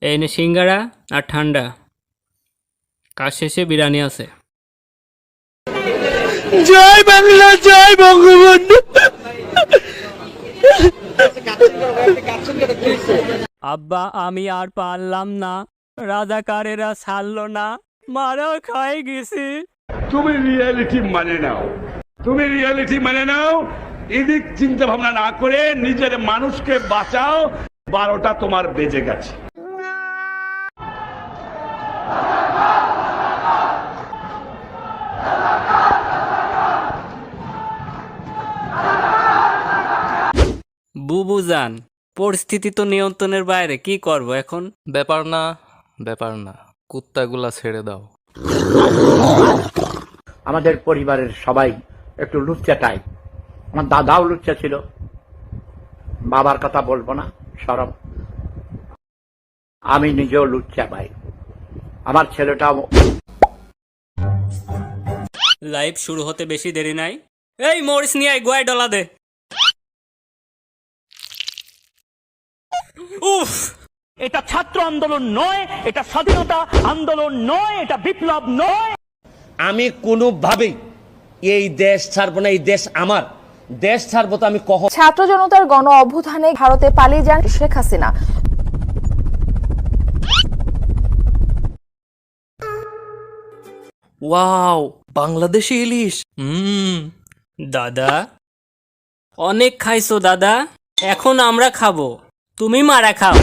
এই নে সিঙ্গারা আর ঠান্ডা, কাজ শেষে বিরিয়ানি আছে। জয় বাংলা, জয় বঙ্গবন্ধু। আব্বা আমি আর পারলাম না, রাজাকারেরা ছাড়লো না, মারাও খাই গেছি। তুমি রিয়েলিটি মানে নাও, তুমি রিয়েলিটি মানে নাও। এদিক চিন্তা ভাবনা না করে নিজের মানুষকে বাঁচাও। 12টা তোমার বেজে গেছে। বুবুজান, পরিস্থিতি তো নিয়ন্ত্রণের বাইরে, কি করব এখন? ব্যাপার না, ব্যাপার না, কুত্তাগুলা ছেড়ে দাও। আমাদের পরিবারের সবাই একটু লুচ্চা টাইপ। আমার দাদাও লুচ্চা ছিল, বাবার কথা বলবো না, শরম। আমি নিজেও লুচ্চা ভাই, আমার ছেলেটাও। লাইভ শুরু হতে বেশি দেরি নাই। এই মরিস নিয়ে আয়, গোয়ায় ডলা দে। উফ, এটা ছাত্র আন্দোলন নয়, এটা স্বাধীনতা আন্দোলন নয়, এটা বিপ্লব নয়। আমি কোনোভাবেই এই দেশ ছাড়বো না। এই দেশ আমার, দেশ ছাড়বো তো আমি কখন। ছাত্র জনতার গণ অভ্যুত্থানে ভারতে পালিয়ে যান শেখ হাসিনা। ওয়াও, বাংলাদেশি ইলিশ। দাদা অনেক খাইছো দাদা, এখন আমরা খাবো, তুমি মারা খাও।